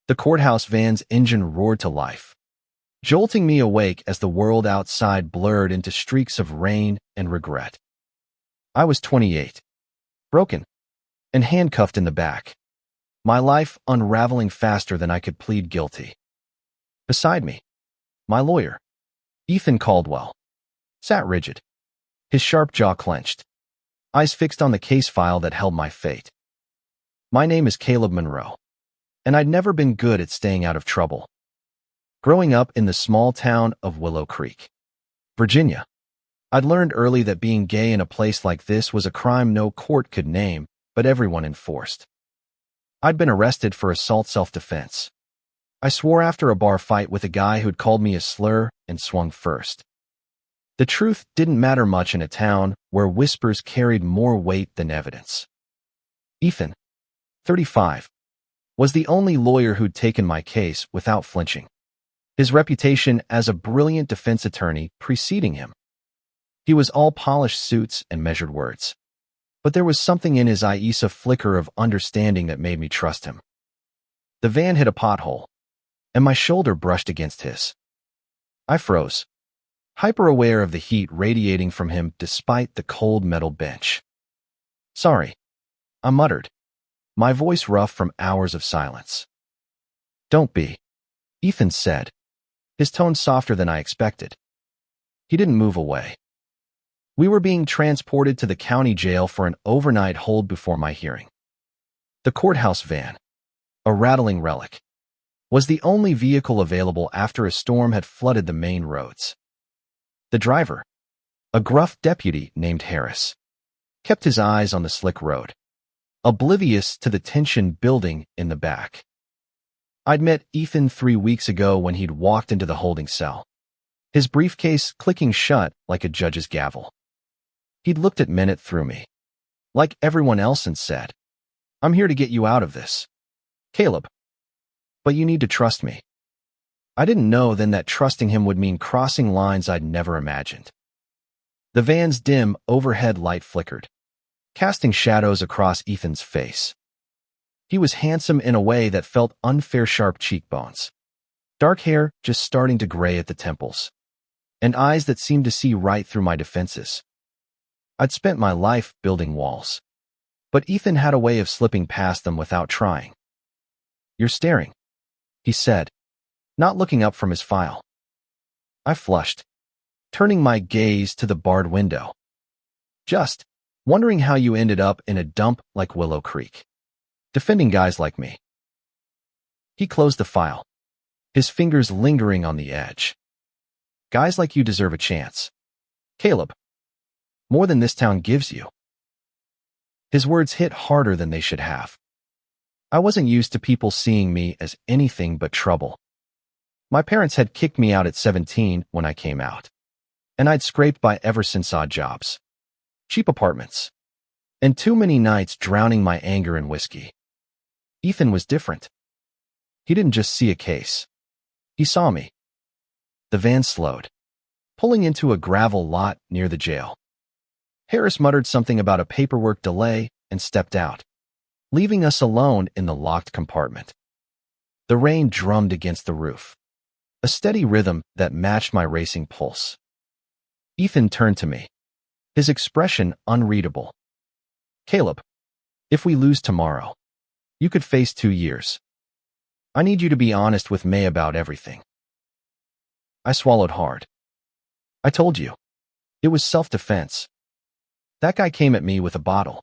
The courthouse van's engine roared to life, jolting me awake as the world outside blurred into streaks of rain and regret. I was 28, broken, and handcuffed in the back, my life unraveling faster than I could plead guilty. Beside me, my lawyer, Ethan Caldwell, sat rigid, his sharp jaw clenched, eyes fixed on the case file that held my fate. My name is Caleb Monroe, and I'd never been good at staying out of trouble. Growing up in the small town of Willow Creek, Virginia, I'd learned early that being gay in a place like this was a crime no court could name, but everyone enforced. I'd been arrested for assault self-defense. I swore after a bar fight with a guy who'd called me a slur and swung first. The truth didn't matter much in a town where whispers carried more weight than evidence. Ethan, 35, was the only lawyer who'd taken my case without flinching, his reputation as a brilliant defense attorney preceding him. He was all polished suits and measured words, but there was something in his eyes, a flicker of understanding that made me trust him. The van hit a pothole, and my shoulder brushed against his. I froze, hyper-aware of the heat radiating from him despite the cold metal bench. "Sorry," I muttered, my voice rough from hours of silence. "Don't be," Ethan said, his tone softer than I expected. He didn't move away. We were being transported to the county jail for an overnight hold before my hearing. The courthouse van, a rattling relic, was the only vehicle available after a storm had flooded the main roads. The driver, a gruff deputy named Harris, kept his eyes on the slick road, oblivious to the tension building in the back. I'd met Ethan 3 weeks ago when he'd walked into the holding cell, his briefcase clicking shut like a judge's gavel. He'd looked at minute through me, like everyone else, and said, "I'm here to get you out of this, Caleb. But you need to trust me." I didn't know then that trusting him would mean crossing lines I'd never imagined. The van's dim overhead light flickered, casting shadows across Ethan's face. He was handsome in a way that felt unfair, sharp cheekbones, dark hair just starting to gray at the temples, and eyes that seemed to see right through my defenses. I'd spent my life building walls, but Ethan had a way of slipping past them without trying. "You're staring," he said, not looking up from his file. I flushed, turning my gaze to the barred window. "Just wondering how you ended up in a dump like Willow Creek, defending guys like me." He closed the file, his fingers lingering on the edge. "Guys like you deserve a chance, Caleb. More than this town gives you." His words hit harder than they should have. I wasn't used to people seeing me as anything but trouble. My parents had kicked me out at 17 when I came out, and I'd scraped by ever since. Odd jobs, cheap apartments, and too many nights drowning my anger in whiskey. Ethan was different. He didn't just see a case. He saw me. The van slowed, pulling into a gravel lot near the jail. Harris muttered something about a paperwork delay and stepped out, leaving us alone in the locked compartment. The rain drummed against the roof, a steady rhythm that matched my racing pulse. Ethan turned to me, his expression unreadable. "Caleb, if we lose tomorrow, you could face 2 years. I need you to be honest with me about everything." I swallowed hard. "I told you. It was self-defense. That guy came at me with a bottle.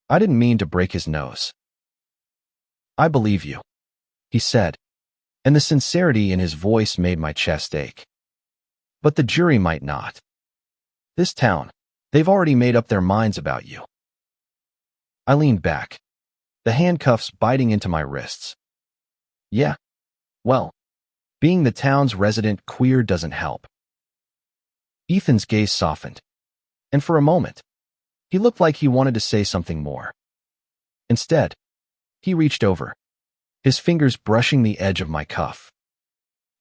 I didn't mean to break his nose." "I believe you," he said, and the sincerity in his voice made my chest ache. "But the jury might not. This town, they've already made up their minds about you." I leaned back, the handcuffs biting into my wrists. "Yeah, well, being the town's resident queer doesn't help." Ethan's gaze softened, and for a moment, he looked like he wanted to say something more. Instead, he reached over, his fingers brushing the edge of my cuff.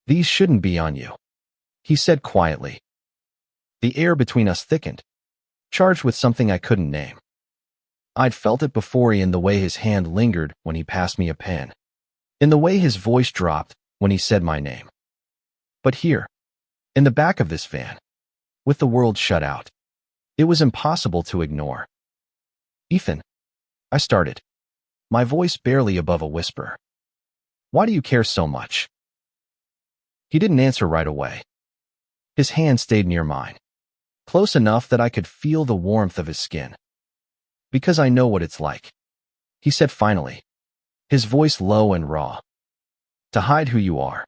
"These shouldn't be on you," he said quietly. The air between us thickened, charged with something I couldn't name. I'd felt it before in the way his hand lingered when he passed me a pen, in the way his voice dropped when he said my name. But here, in the back of this van, with the world shut out, it was impossible to ignore. Ethan, I started, my voice barely above a whisper. Why do you care so much? He didn't answer right away. His hand stayed near mine, close enough that I could feel the warmth of his skin. Because I know what it's like, he said finally, his voice low and raw. To hide who you are.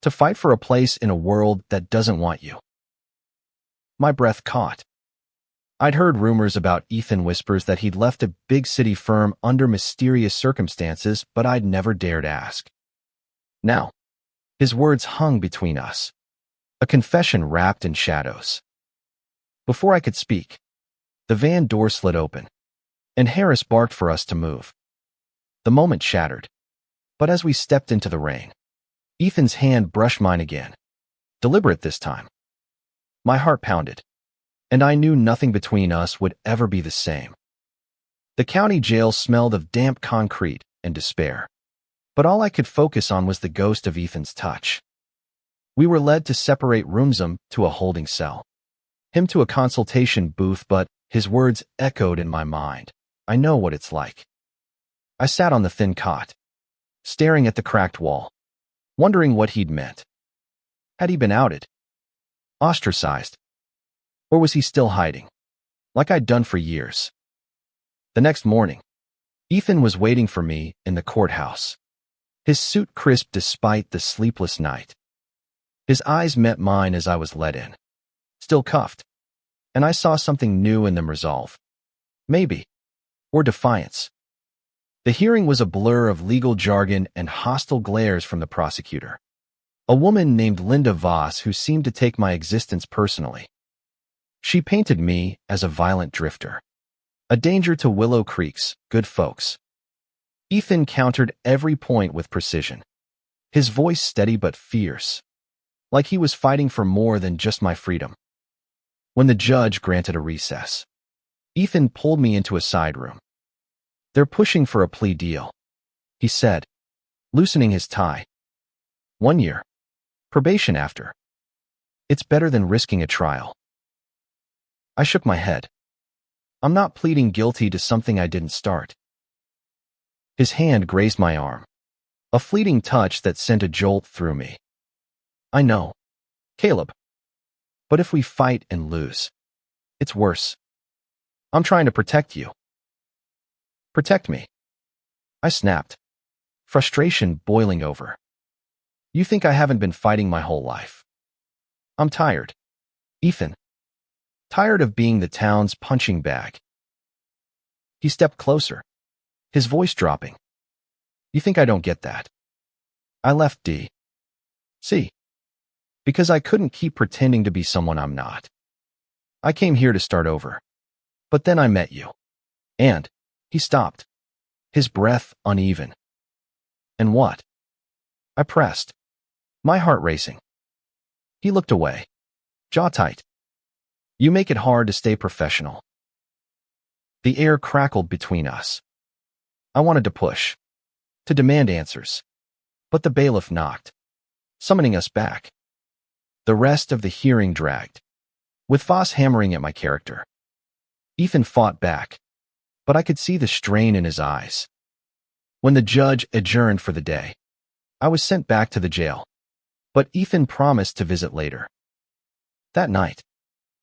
To fight for a place in a world that doesn't want you. My breath caught. I'd heard rumors about Ethan whispers that he'd left a big city firm under mysterious circumstances, but I'd never dared ask. Now, his words hung between us, a confession wrapped in shadows. Before I could speak, the van door slid open, and Harris barked for us to move. The moment shattered, but as we stepped into the rain, Ethan's hand brushed mine again, deliberate this time. My heart pounded, and I knew nothing between us would ever be the same. The county jail smelled of damp concrete and despair, but all I could focus on was the ghost of Ethan's touch. We were led to separate rooms, him to a holding cell, him to a consultation booth, but his words echoed in my mind. I know what it's like. I sat on the thin cot, staring at the cracked wall, wondering what he'd meant. Had he been outed? Ostracized? Or was he still hiding, like I'd done for years? The next morning, Ethan was waiting for me in the courthouse, his suit crisp despite the sleepless night. His eyes met mine as I was let in, still cuffed, and I saw something new in them: resolve. Maybe. Or defiance. The hearing was a blur of legal jargon and hostile glares from the prosecutor, a woman named Linda Voss who seemed to take my existence personally. She painted me as a violent drifter, a danger to Willow Creek's good folks. Ethan countered every point with precision, his voice steady but fierce, like he was fighting for more than just my freedom. When the judge granted a recess, Ethan pulled me into a side room. They're pushing for a plea deal, he said, loosening his tie. 1 year. Probation after. It's better than risking a trial. I shook my head. I'm not pleading guilty to something I didn't start. His hand grazed my arm, a fleeting touch that sent a jolt through me. I know, Caleb. But if we fight and lose, it's worse. I'm trying to protect you. Protect me. I snapped, frustration boiling over. You think I haven't been fighting my whole life? I'm tired, Ethan. Tired of being the town's punching bag. He stepped closer, his voice dropping. You think I don't get that? I left D.C. because I couldn't keep pretending to be someone I'm not. I came here to start over. But then I met you. And he stopped, his breath uneven. And what? I pressed, my heart racing. He looked away, jaw tight. You make it hard to stay professional. The air crackled between us. I wanted to push, to demand answers. But the bailiff knocked, summoning us back. The rest of the hearing dragged, with Voss hammering at my character. Ethan fought back, but I could see the strain in his eyes. When the judge adjourned for the day, I was sent back to the jail, but Ethan promised to visit later. That night,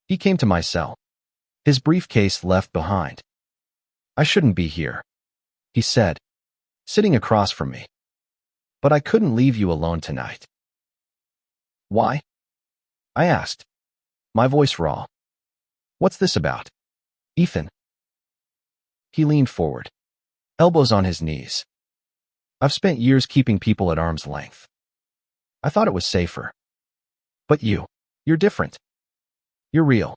he came to my cell, his briefcase left behind. I shouldn't be here, he said, sitting across from me. But I couldn't leave you alone tonight. Why? I asked, my voice raw. What's this about, Ethan? He leaned forward, elbows on his knees. I've spent years keeping people at arm's length. I thought it was safer. But you're different. You're real.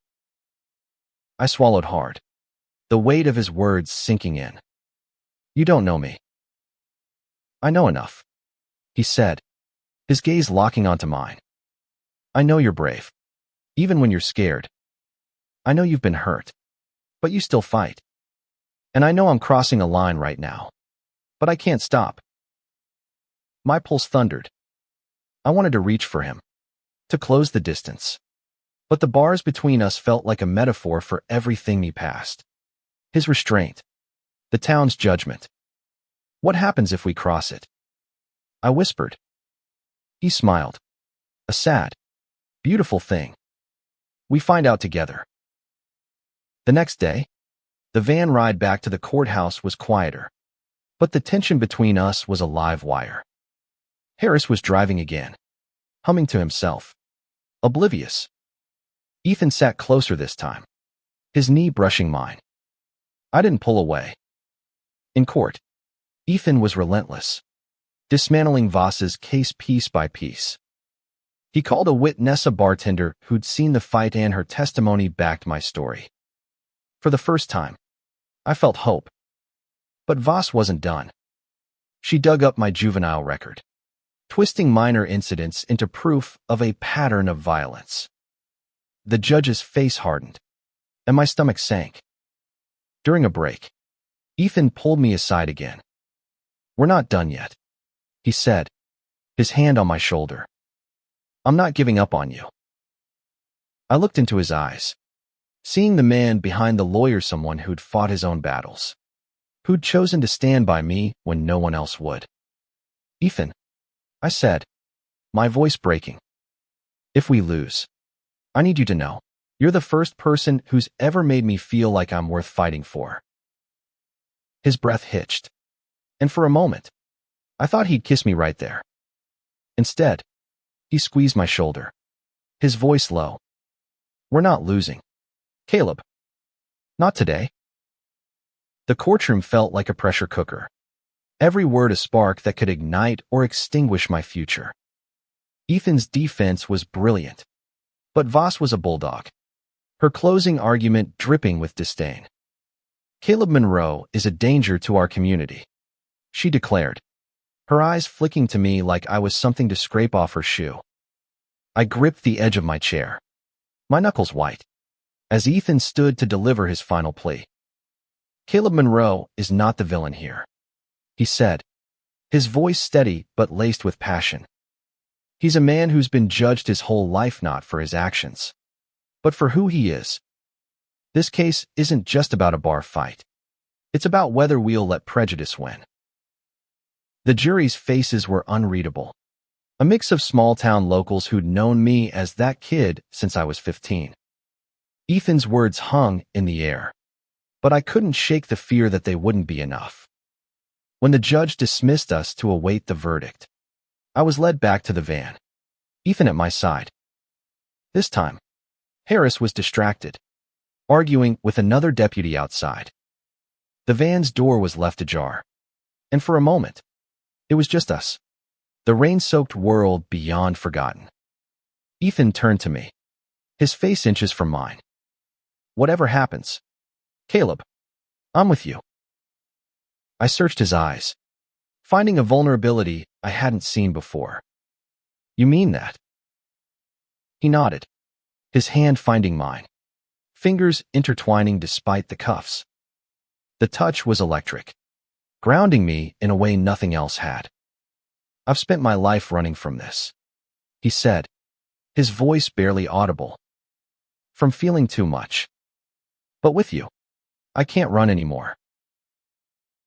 I swallowed hard, the weight of his words sinking in. You don't know me. I know enough, he said, his gaze locking onto mine. I know you're brave, even when you're scared. I know you've been hurt, but you still fight. And I know I'm crossing a line right now, but I can't stop. My pulse thundered. I wanted to reach for him, to close the distance. But the bars between us felt like a metaphor for everything he passed. His restraint. The town's judgment. What happens if we cross it? I whispered. He smiled. A sad, beautiful thing. We find out together. The next day, the van ride back to the courthouse was quieter, but the tension between us was a live wire. Harris was driving again, humming to himself, oblivious. Ethan sat closer this time, his knee brushing mine. I didn't pull away. In court, Ethan was relentless, dismantling Voss's case piece by piece. He called a witness, a bartender who'd seen the fight, and her testimony backed my story. For the first time, I felt hope. But Voss wasn't done. She dug up my juvenile record, twisting minor incidents into proof of a pattern of violence. The judge's face hardened, and my stomach sank. During a break, Ethan pulled me aside again. "We're not done yet," he said, his hand on my shoulder. "I'm not giving up on you." I looked into his eyes, seeing the man behind the lawyer, someone who'd fought his own battles, who'd chosen to stand by me when no one else would. "Ethan," I said, my voice breaking, "if we lose, I need you to know, you're the first person who's ever made me feel like I'm worth fighting for." His breath hitched, and for a moment, I thought he'd kiss me right there. Instead, he squeezed my shoulder, his voice low. "We're not losing, Caleb. Not today." The courtroom felt like a pressure cooker, every word a spark that could ignite or extinguish my future. Ethan's defense was brilliant, but Voss was a bulldog, her closing argument dripping with disdain. "Caleb Monroe is a danger to our community," she declared, her eyes flicking to me like I was something to scrape off her shoe. I gripped the edge of my chair, my knuckles white, as Ethan stood to deliver his final plea. "Caleb Monroe is not the villain here," he said, his voice steady but laced with passion. "He's a man who's been judged his whole life not for his actions, but for who he is. This case isn't just about a bar fight. It's about whether we'll let prejudice win." The jury's faces were unreadable, a mix of small-town locals who'd known me as that kid since I was 15. Ethan's words hung in the air, but I couldn't shake the fear that they wouldn't be enough. When the judge dismissed us to await the verdict, I was led back to the van, Ethan at my side. This time, Harris was distracted, arguing with another deputy outside. The van's door was left ajar, and for a moment, it was just us, the rain-soaked world beyond forgotten. Ethan turned to me, his face inches from mine. "Whatever happens, Caleb, I'm with you." I searched his eyes, finding a vulnerability I hadn't seen before. "You mean that?" He nodded, his hand finding mine, fingers intertwining despite the cuffs. The touch was electric, grounding me in a way nothing else had. "I've spent my life running from this," he said, his voice barely audible. "From feeling too much. But with you, I can't run anymore."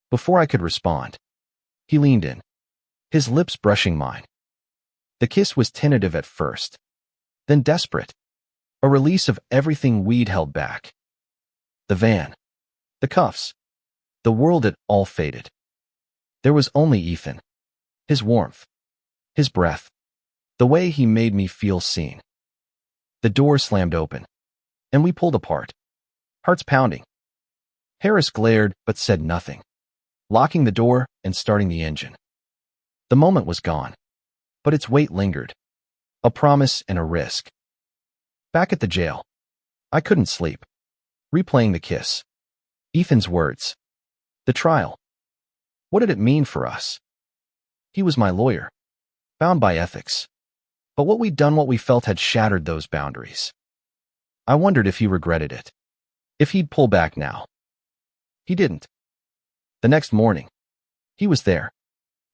Before I could respond, he leaned in, his lips brushing mine. The kiss was tentative at first, then desperate, a release of everything we'd held back. The van, the cuffs, the world had all faded. There was only Ethan, his warmth, his breath, the way he made me feel seen. The door slammed open, and we pulled apart, hearts pounding. Harris glared but said nothing, locking the door and starting the engine. The moment was gone, but its weight lingered, a promise and a risk. Back at the jail, I couldn't sleep, replaying the kiss, Ethan's words, the trial. What did it mean for us? He was my lawyer, bound by ethics, but what we'd done, what we felt, had shattered those boundaries. I wondered if he regretted it, if he'd pull back now. He didn't. The next morning, he was there,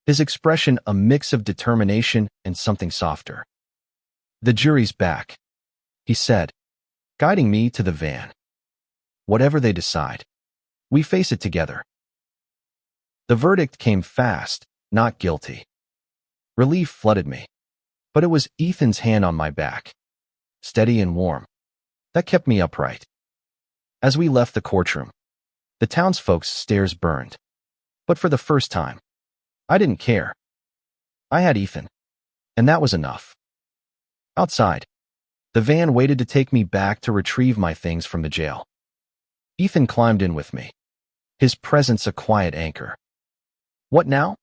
his expression a mix of determination and something softer. "The jury's back," he said, guiding me to the van. "Whatever they decide, we face it together." The verdict came fast, not guilty. Relief flooded me, but it was Ethan's hand on my back, steady and warm, that kept me upright. As we left the courtroom, the townsfolk's stares burned. But for the first time, I didn't care. I had Ethan, and that was enough. Outside, the van waited to take me back to retrieve my things from the jail. Ethan climbed in with me, his presence a quiet anchor. "What now?"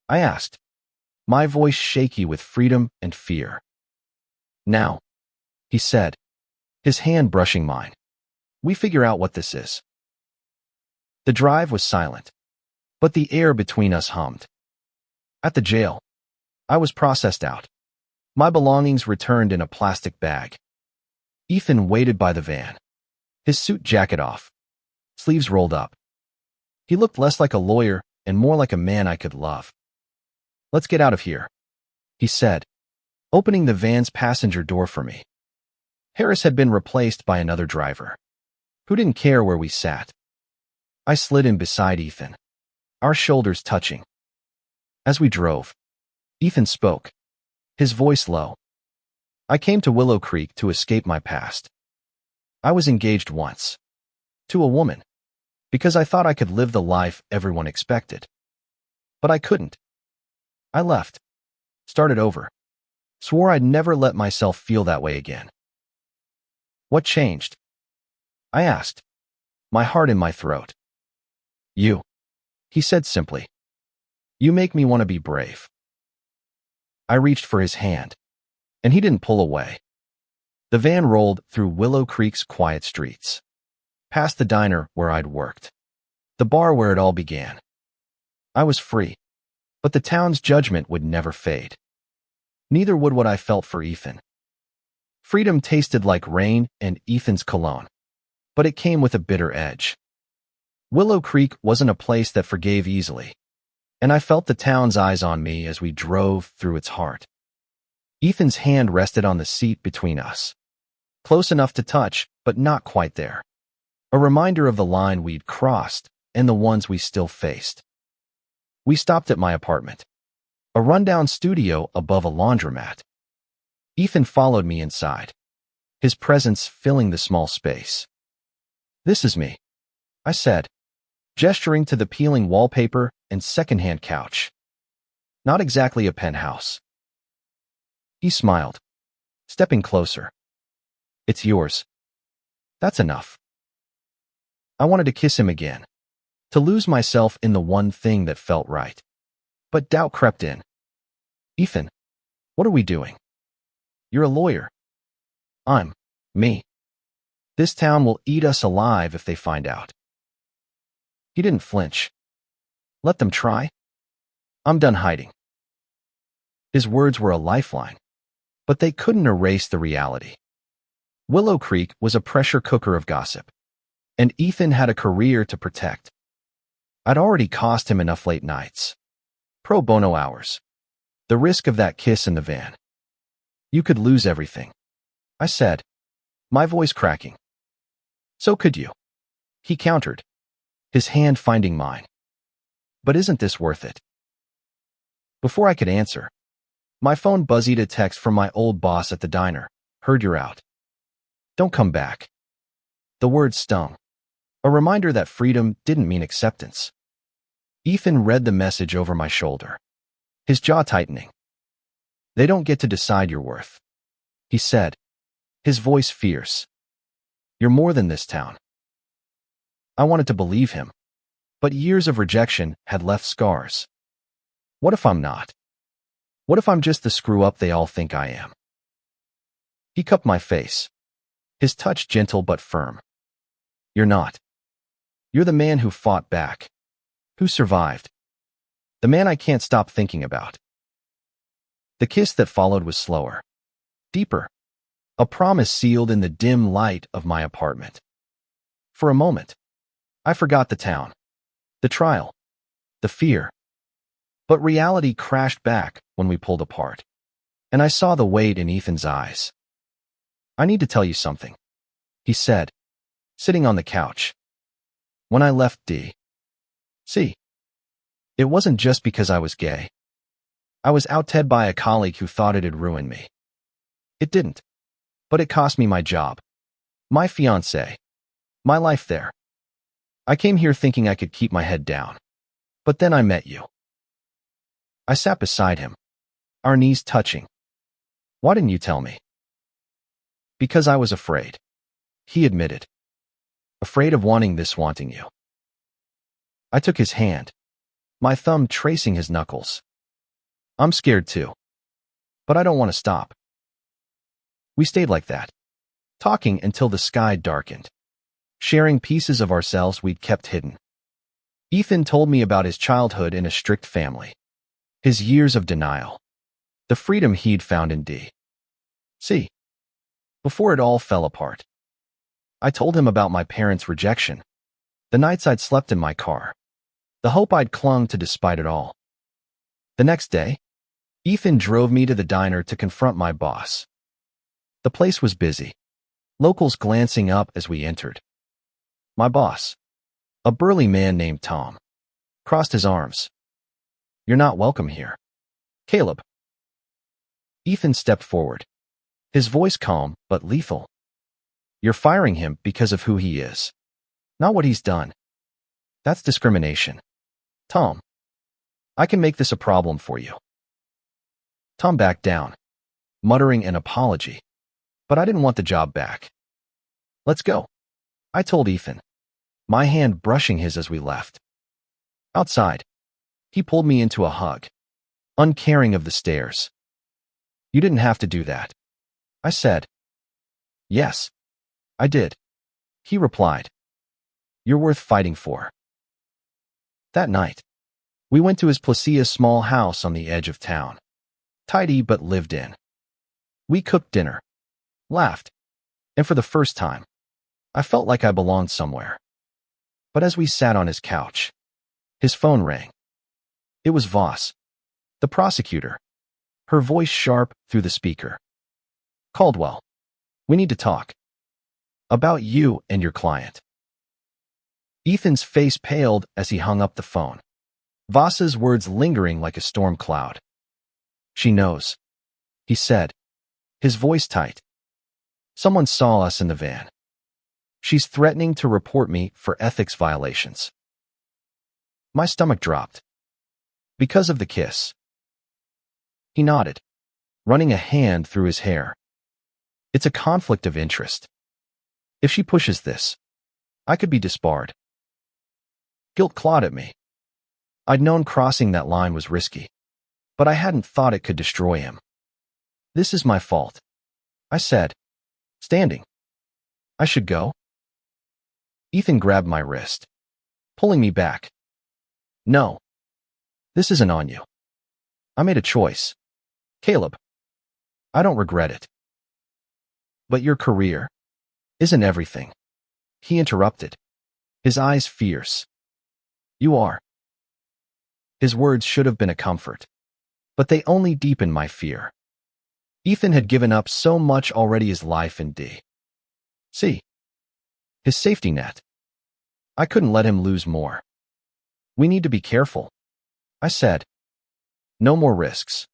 I asked, my voice shaky with freedom and fear. "Now," he said, his hand brushing mine, "we figure out what this is." The drive was silent, but the air between us hummed. At the jail, I was processed out, my belongings returned in a plastic bag. Ethan waited by the van, his suit jacket off, sleeves rolled up. He looked less like a lawyer and more like a man I could love. "Let's get out of here," he said, opening the van's passenger door for me. Harris had been replaced by another driver, who didn't care where we sat. I slid in beside Ethan, our shoulders touching. As we drove, Ethan spoke, his voice low. "I came to Willow Creek to escape my past. I was engaged once, to a woman, because I thought I could live the life everyone expected. But I couldn't. I left, started over, swore I'd never let myself feel that way again." "What changed?" I asked, my heart in my throat. "You," he said simply. "You make me want to be brave." I reached for his hand, and he didn't pull away. The van rolled through Willow Creek's quiet streets, past the diner where I'd worked, the bar where it all began. I was free, but the town's judgment would never fade. Neither would what I felt for Ethan. Freedom tasted like rain and Ethan's cologne, but it came with a bitter edge. Willow Creek wasn't a place that forgave easily, and I felt the town's eyes on me as we drove through its heart. Ethan's hand rested on the seat between us, close enough to touch, but not quite there. A reminder of the line we'd crossed and the ones we still faced. We stopped at my apartment, a rundown studio above a laundromat. Ethan followed me inside, his presence filling the small space. "This is me," I said, gesturing to the peeling wallpaper and secondhand couch. "Not exactly a penthouse." He smiled, stepping closer. "It's yours." "That's enough." I wanted to kiss him again, to lose myself in the one thing that felt right. But doubt crept in. "Ethan, what are we doing? You're a lawyer. I'm me. This town will eat us alive if they find out." He didn't flinch. "Let them try. I'm done hiding." His words were a lifeline, but they couldn't erase the reality. Willow Creek was a pressure cooker of gossip, and Ethan had a career to protect. I'd already cost him enough late nights, pro bono hours, the risk of that kiss in the van. "You could lose everything," I said, my voice cracking. "So could you," he countered, his hand finding mine. "But isn't this worth it?" Before I could answer, my phone buzzed a text from my old boss at the diner. "Heard you're out. Don't come back." The word stung, a reminder that freedom didn't mean acceptance. Ethan read the message over my shoulder, his jaw tightening. "They don't get to decide your worth," he said, his voice fierce. "You're more than this town." I wanted to believe him, but years of rejection had left scars. What if I'm not? What if I'm just the screw-up they all think I am? He cupped my face, his touch gentle but firm. "You're not. You're the man who fought back, who survived, the man I can't stop thinking about." The kiss that followed was slower, deeper, a promise sealed in the dim light of my apartment. For a moment, I forgot the town, the trial, the fear. But reality crashed back when we pulled apart, and I saw the weight in Ethan's eyes. "I need to tell you something," he said, sitting on the couch. "When I left D.C., it wasn't just because I was gay. I was outed by a colleague who thought it'd ruin me. It didn't. But it cost me my job, my fiancé, my life there. I came here thinking I could keep my head down. But then I met you." I sat beside him, our knees touching. "Why didn't you tell me?" "Because I was afraid," he admitted. "Afraid of wanting you." I took his hand, my thumb tracing his knuckles. "I'm scared too. But I don't want to stop." We stayed like that, talking until the sky darkened, sharing pieces of ourselves we'd kept hidden. Ethan told me about his childhood in a strict family, his years of denial, the freedom he'd found in D.C. before it all fell apart. I told him about my parents' rejection, the nights I'd slept in my car, the hope I'd clung to despite it all. The next day, Ethan drove me to the diner to confront my boss. The place was busy, locals glancing up as we entered. My boss, a burly man named Tom, crossed his arms. "You're not welcome here, Caleb." Ethan stepped forward, his voice calm but lethal. "You're firing him because of who he is, not what he's done. That's discrimination. Tom, I can make this a problem for you." Tom backed down, muttering an apology, but I didn't want the job back. "Let's go," I told Ethan, my hand brushing his as we left. Outside, he pulled me into a hug, uncaring of the stares. "You didn't have to do that," I said. "Yes, I did," he replied. "You're worth fighting for." That night, we went to his Placia's small house on the edge of town, tidy but lived in. We cooked dinner, laughed, and for the first time, I felt like I belonged somewhere. But as we sat on his couch, his phone rang. It was Voss, the prosecutor, her voice sharp through the speaker. "Caldwell, we need to talk. About you and your client." Ethan's face paled as he hung up the phone, Voss's words lingering like a storm cloud. "She knows," he said, his voice tight. "Someone saw us in the van. She's threatening to report me for ethics violations." My stomach dropped. "Because of the kiss?" He nodded, running a hand through his hair. "It's a conflict of interest. If she pushes this, I could be disbarred." Guilt clawed at me. I'd known crossing that line was risky, but I hadn't thought it could destroy him. "This is my fault," I said, standing. "I should go?" Ethan grabbed my wrist, pulling me back. "No. This isn't on you. I made a choice, Caleb. I don't regret it." "But your career isn't everything," he interrupted, his eyes fierce. "You are." His words should have been a comfort, but they only deepened my fear. Ethan had given up so much already, his life in D.C., his safety net. I couldn't let him lose more. "We need to be careful," I said. "No more risks."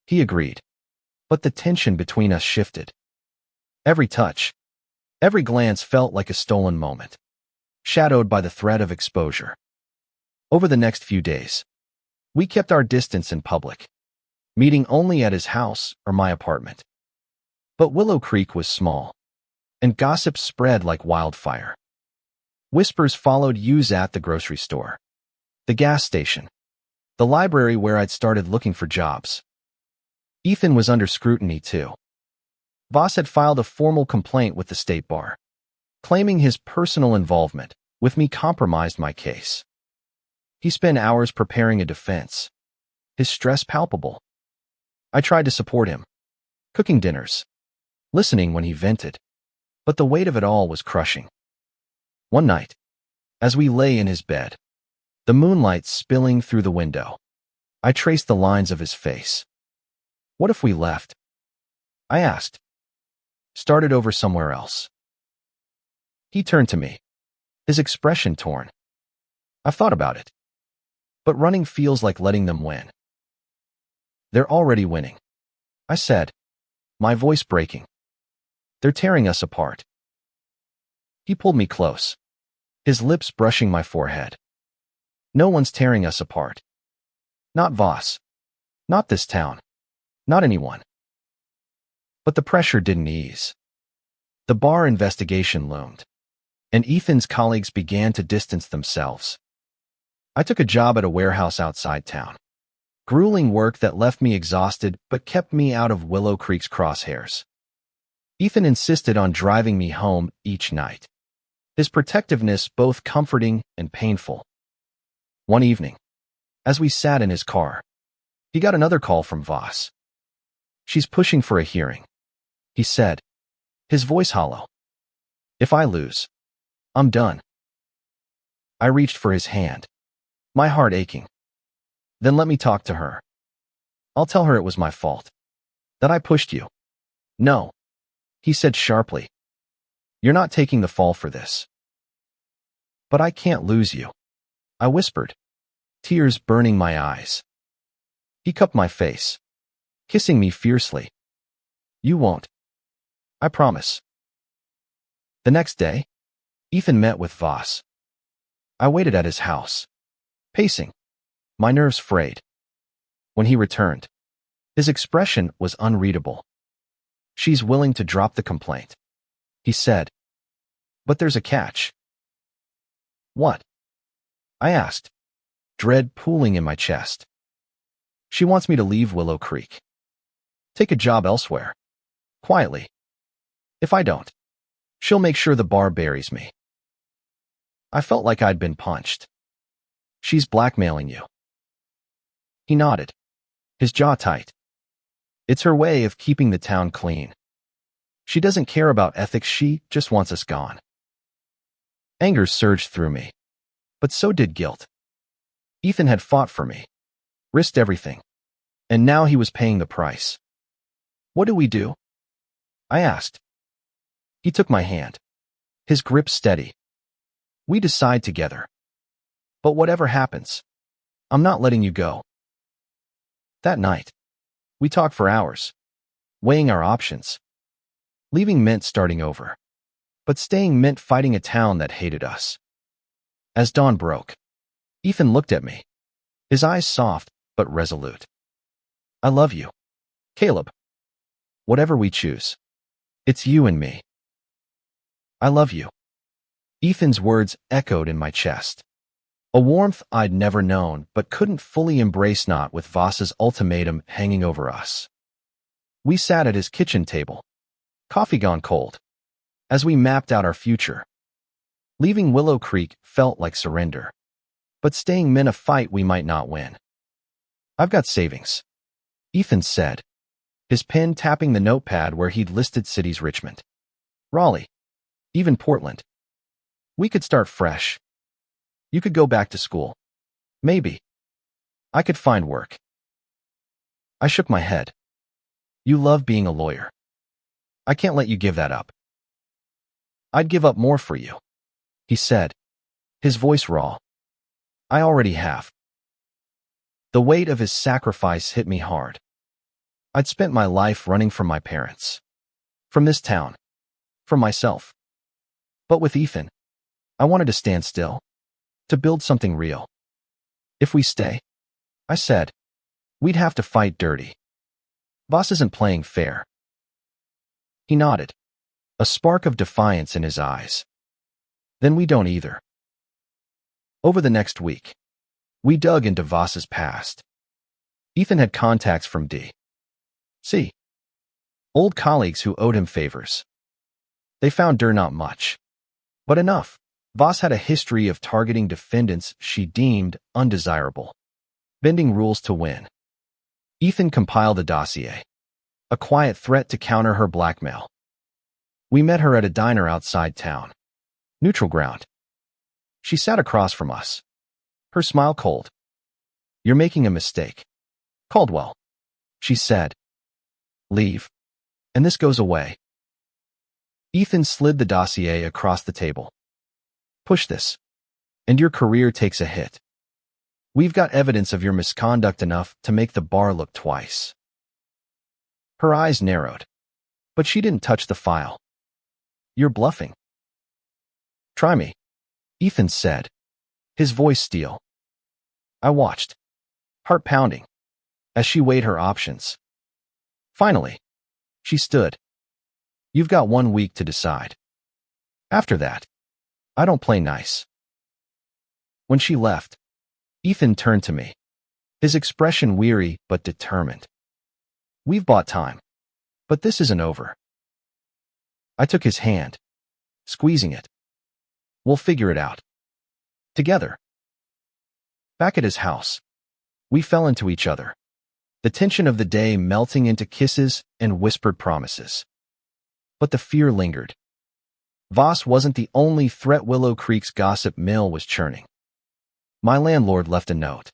He agreed, but the tension between us shifted. Every touch, every glance felt like a stolen moment, shadowed by the threat of exposure. Over the next few days, we kept our distance in public, meeting only at his house or my apartment. But Willow Creek was small, and gossip spread like wildfire. Whispers followed use at the grocery store, the gas station, the library where I'd started looking for jobs. Ethan was under scrutiny too. Voss had filed a formal complaint with the state bar, claiming his personal involvement with me compromised my case. He spent hours preparing a defense, his stress palpable. I tried to support him, cooking dinners, listening when he vented, but the weight of it all was crushing. One night, as we lay in his bed, the moonlight spilling through the window. I traced the lines of his face. What if we left? I asked. Started over somewhere else. He turned to me, his expression torn. I've thought about it. But running feels like letting them win. They're already winning, I said, my voice breaking. They're tearing us apart. He pulled me close, his lips brushing my forehead. No one's tearing us apart. Not Voss. Not this town. Not anyone. But the pressure didn't ease. The bar investigation loomed, and Ethan's colleagues began to distance themselves. I took a job at a warehouse outside town. Grueling work that left me exhausted but kept me out of Willow Creek's crosshairs. Ethan insisted on driving me home each night, his protectiveness both comforting and painful. One evening, as we sat in his car, he got another call from Voss. She's pushing for a hearing, he said, his voice hollow. If I lose, I'm done. I reached for his hand, my heart aching. Then let me talk to her. I'll tell her it was my fault, that I pushed you. No, he said sharply. You're not taking the fall for this. But I can't lose you, I whispered, tears burning my eyes. He cupped my face, kissing me fiercely. You won't. I promise. The next day, Ethan met with Voss. I waited at his house, pacing, my nerves frayed. When he returned, his expression was unreadable. She's willing to drop the complaint, he said. But there's a catch. What? I asked, dread pooling in my chest. She wants me to leave Willow Creek. Take a job elsewhere. Quietly. If I don't, she'll make sure the bar buries me. I felt like I'd been punched. She's blackmailing you. He nodded, his jaw tight. It's her way of keeping the town clean. She doesn't care about ethics, she just wants us gone. Anger surged through me, but so did guilt. Ethan had fought for me, risked everything, and now he was paying the price. What do we do? I asked. He took my hand, his grip steady. We decide together. But whatever happens, I'm not letting you go. That night, we talked for hours, weighing our options. Leaving meant starting over, but staying meant fighting a town that hated us. As dawn broke, Ethan looked at me, his eyes soft but resolute. I love you, Caleb. Whatever we choose, it's you and me. I love you. Ethan's words echoed in my chest. A warmth I'd never known but couldn't fully embrace, not with Voss's ultimatum hanging over us. We sat at his kitchen table, coffee gone cold, as we mapped out our future. Leaving Willow Creek felt like surrender, but staying meant a fight we might not win. I've got savings, Ethan said, his pen tapping the notepad where he'd listed cities: Richmond, Raleigh, even Portland. We could start fresh. You could go back to school. Maybe. I could find work. I shook my head. You love being a lawyer. I can't let you give that up. I'd give up more for you, he said, his voice raw. I already have. The weight of his sacrifice hit me hard. I'd spent my life running from my parents, from this town, from myself. But with Ethan, I wanted to stand still, to build something real. If we stay, I said, we'd have to fight dirty. Voss isn't playing fair. He nodded, a spark of defiance in his eyes. Then we don't either. Over the next week, we dug into Voss's past. Ethan had contacts from D.C., old colleagues who owed him favors. They found not much, but enough. Voss had a history of targeting defendants she deemed undesirable, bending rules to win. Ethan compiled a dossier, a quiet threat to counter her blackmail. We met her at a diner outside town, neutral ground. She sat across from us, Her smile cold. You're making a mistake. Caldwell, she said. Leave. And this goes away. Ethan slid the dossier across the table. Push this. And your career takes a hit. We've got evidence of your misconduct enough to make the bar look twice. Her eyes narrowed. But she didn't touch the file. You're bluffing. Try me, Ethan said, his voice steel. I watched, heart pounding, as she weighed her options. Finally, she stood. You've got 1 week to decide. After that, I don't play nice. When she left, Ethan turned to me, his expression weary but determined. We've bought time, but this isn't over. I took his hand, squeezing it. We'll figure it out. Together. Back at his house, we fell into each other, the tension of the day melting into kisses and whispered promises. But the fear lingered. Voss wasn't the only threat Willow Creek's gossip mill was churning. My landlord left a note,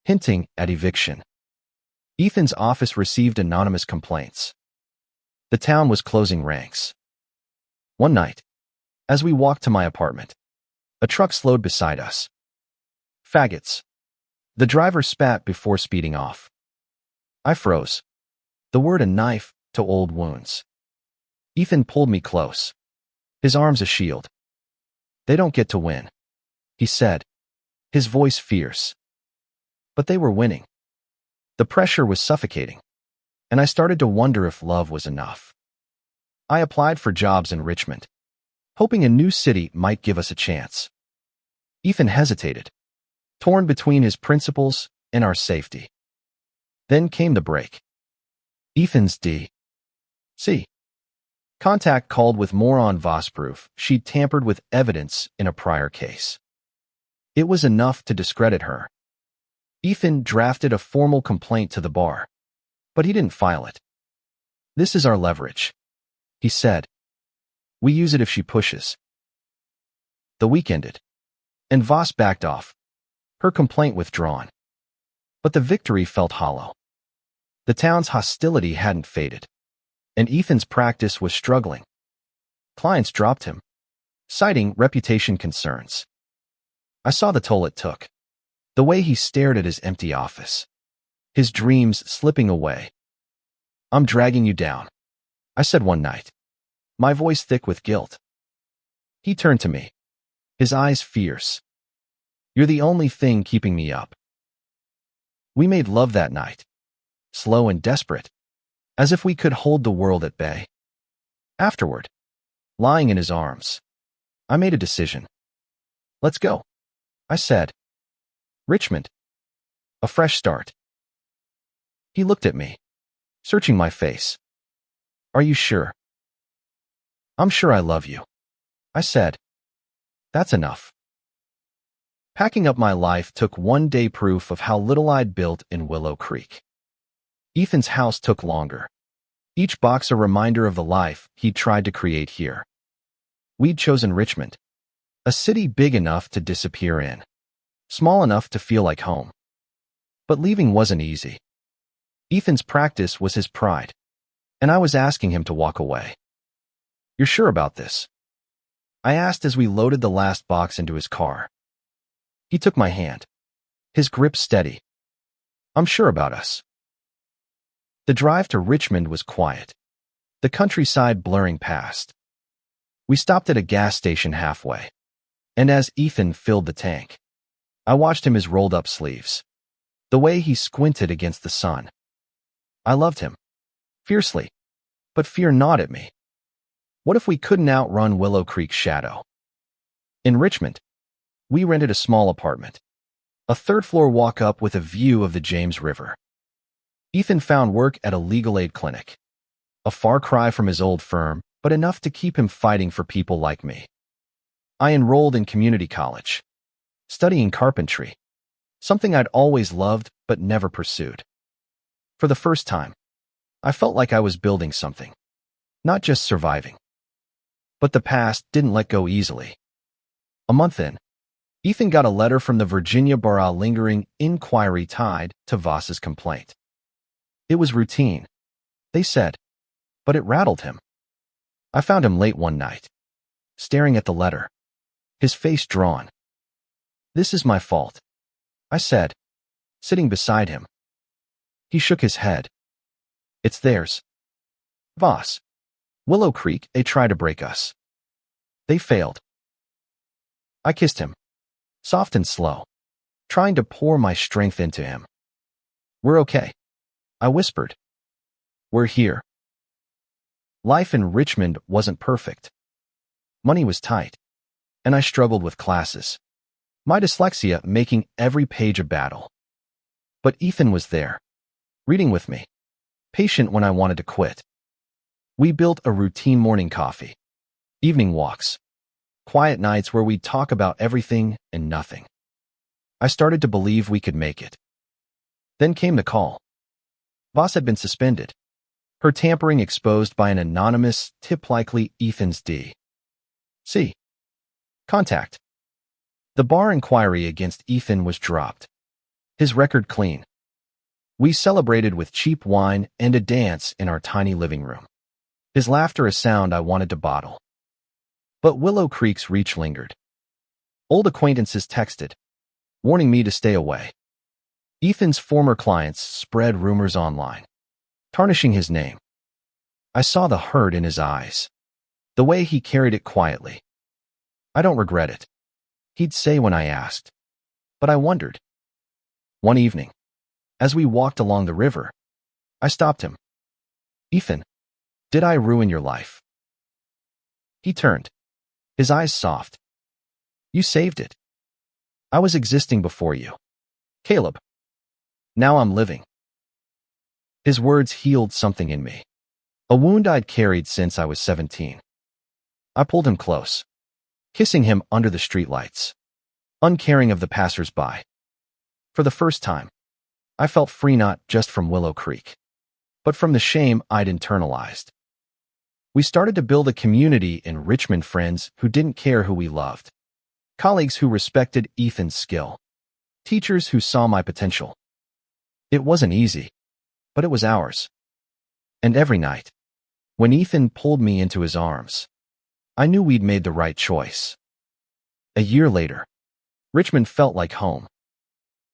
hinting at eviction. Ethan's office received anonymous complaints. The town was closing ranks. One night, as we walked to my apartment, a truck slowed beside us. Faggots. The driver spat before speeding off. I froze. The word a knife to old wounds. Ethan pulled me close, his arms a shield. They don't get to win, he said, his voice fierce. But they were winning. The pressure was suffocating, and I started to wonder if love was enough. I applied for jobs in Richmond, hoping a new city might give us a chance. Ethan hesitated, torn between his principles and our safety. Then came the break. Ethan's D.C. contact called with more on Voss proof she'd tampered with evidence in a prior case. It was enough to discredit her. Ethan drafted a formal complaint to the bar, but he didn't file it. This is our leverage, he said. We use it if she pushes. The week ended, and Voss backed off, her complaint withdrawn. But the victory felt hollow. The town's hostility hadn't faded, and Ethan's practice was struggling. Clients dropped him, citing reputation concerns. I saw the toll it took, the way he stared at his empty office, his dreams slipping away. I'm dragging you down, I said one night, my voice thick with guilt. He turned to me, his eyes fierce. You're the only thing keeping me up. We made love that night, slow and desperate, as if we could hold the world at bay. Afterward, lying in his arms, I made a decision. Let's go, I said. Richmond. A fresh start. He looked at me, searching my face. Are you sure? I'm sure I love you, I said. That's enough. Packing up my life took 1 day proof of how little I'd built in Willow Creek. Ethan's house took longer, each box a reminder of the life he'd tried to create here. We'd chosen Richmond, a city big enough to disappear in, small enough to feel like home. But leaving wasn't easy. Ethan's practice was his pride, and I was asking him to walk away. You're sure about this? I asked as we loaded the last box into his car. He took my hand, his grip steady. I'm sure about us. The drive to Richmond was quiet, the countryside blurring past. We stopped at a gas station halfway, and as Ethan filled the tank, I watched him his rolled-up sleeves, the way he squinted against the sun. I loved him, fiercely, but fear gnawed at me. What if we couldn't outrun Willow Creek's shadow? In Richmond, we rented a small apartment, a third-floor walk-up with a view of the James River. Ethan found work at a legal aid clinic, a far cry from his old firm, but enough to keep him fighting for people like me. I enrolled in community college, studying carpentry, something I'd always loved but never pursued. For the first time, I felt like I was building something, not just surviving. But the past didn't let go easily. A month in, Ethan got a letter from the Virginia Bar lingering inquiry tied to Voss's complaint. It was routine, they said, but it rattled him. I found him late one night, staring at the letter, his face drawn. "This is my fault," I said, sitting beside him. He shook his head. "It's theirs. Voss. Willow Creek, they tried to break us. They failed." I kissed him, soft and slow, trying to pour my strength into him. "We're okay," I whispered. "We're here." Life in Richmond wasn't perfect. Money was tight, and I struggled with classes, my dyslexia making every page a battle. But Ethan was there, reading with me, patient when I wanted to quit. We built a routine: morning coffee, evening walks, quiet nights where we'd talk about everything and nothing. I started to believe we could make it. Then came the call. Voss had been suspended, her tampering exposed by an anonymous tip, likely Ethan's D.C. contact. The bar inquiry against Ethan was dropped, his record clean. We celebrated with cheap wine and a dance in our tiny living room, his laughter a sound I wanted to bottle. But Willow Creek's reach lingered. Old acquaintances texted, warning me to stay away. Ethan's former clients spread rumors online, tarnishing his name. I saw the hurt in his eyes, the way he carried it quietly. "I don't regret it," he'd say when I asked. But I wondered. One evening, as we walked along the river, I stopped him. "Ethan, did I ruin your life?" He turned, his eyes soft. "You saved it. I was existing before you, Caleb. Now I'm living." His words healed something in me, a wound I'd carried since I was 17. I pulled him close, kissing him under the streetlights, uncaring of the passers-by. For the first time, I felt free, not just from Willow Creek, but from the shame I'd internalized. We started to build a community in Richmond: friends who didn't care who we loved, colleagues who respected Ethan's skill, teachers who saw my potential. It wasn't easy, but it was ours. And every night, when Ethan pulled me into his arms, I knew we'd made the right choice. A year later, Richmond felt like home.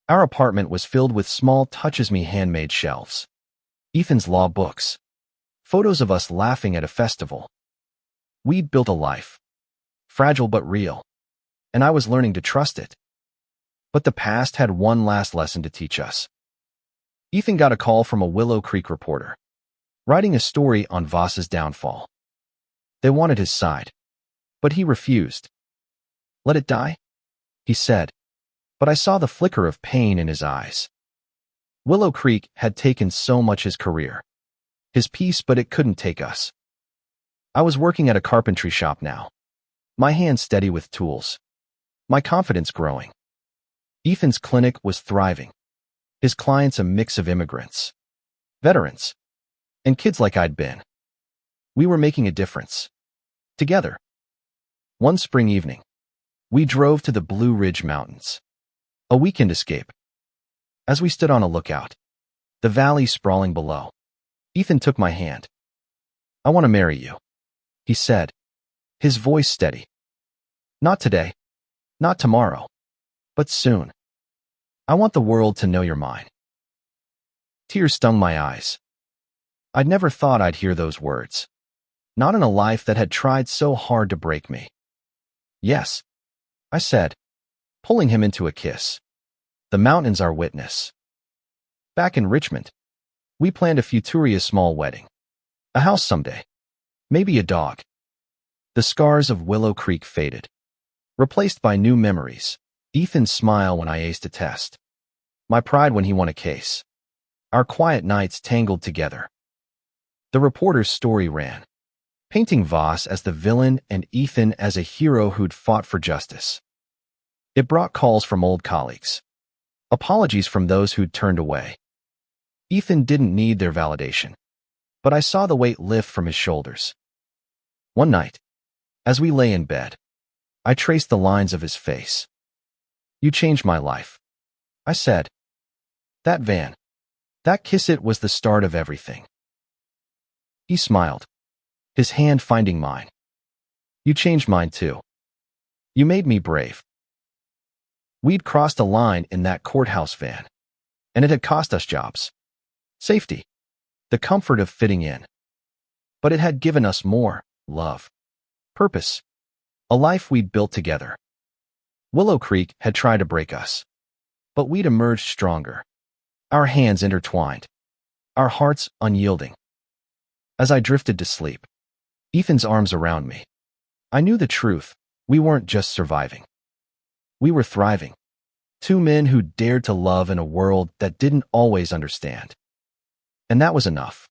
Our apartment was filled with small touches: me handmade shelves, Ethan's law books, photos of us laughing at a festival. We'd built a life, fragile but real, and I was learning to trust it. But the past had one last lesson to teach us. Ethan got a call from a Willow Creek reporter, writing a story on Voss's downfall. They wanted his side, but he refused. "Let it die," he said, but I saw the flicker of pain in his eyes. Willow Creek had taken so much: his career, his peace, but it couldn't take us. I was working at a carpentry shop now, my hands steady with tools, my confidence growing. Ethan's clinic was thriving, his clients a mix of immigrants, veterans, and kids like I'd been. We were making a difference, together. One spring evening, we drove to the Blue Ridge Mountains, a weekend escape. As we stood on a lookout, the valley sprawling below, Ethan took my hand. "I want to marry you," he said, his voice steady. "Not today, not tomorrow, but soon. I want the world to know you're mine." Tears stung my eyes. I'd never thought I'd hear those words, not in a life that had tried so hard to break me. "Yes," I said, pulling him into a kiss. "The mountains are witness." Back in Richmond, we planned a futurious small wedding, a house someday, maybe a dog. The scars of Willow Creek faded, replaced by new memories. Ethan's smile when I aced a test, my pride when he won a case, our quiet nights tangled together. The reporter's story ran, painting Voss as the villain and Ethan as a hero who'd fought for justice. It brought calls from old colleagues, apologies from those who'd turned away. Ethan didn't need their validation, but I saw the weight lift from his shoulders. One night, as we lay in bed, I traced the lines of his face, You changed my life. I said. That van. That kiss, it was the start of everything. He smiled, his hand finding mine. You changed mine too. You made me brave. We'd crossed a line in that courthouse van, and it had cost us jobs, safety, the comfort of fitting in. But it had given us more: love, purpose, a life we'd built together. Willow Creek had tried to break us, but we'd emerged stronger, our hands intertwined, our hearts unyielding. As I drifted to sleep, Ethan's arms around me, I knew the truth. We weren't just surviving. We were thriving. Two men who dared to love in a world that didn't always understand. And that was enough.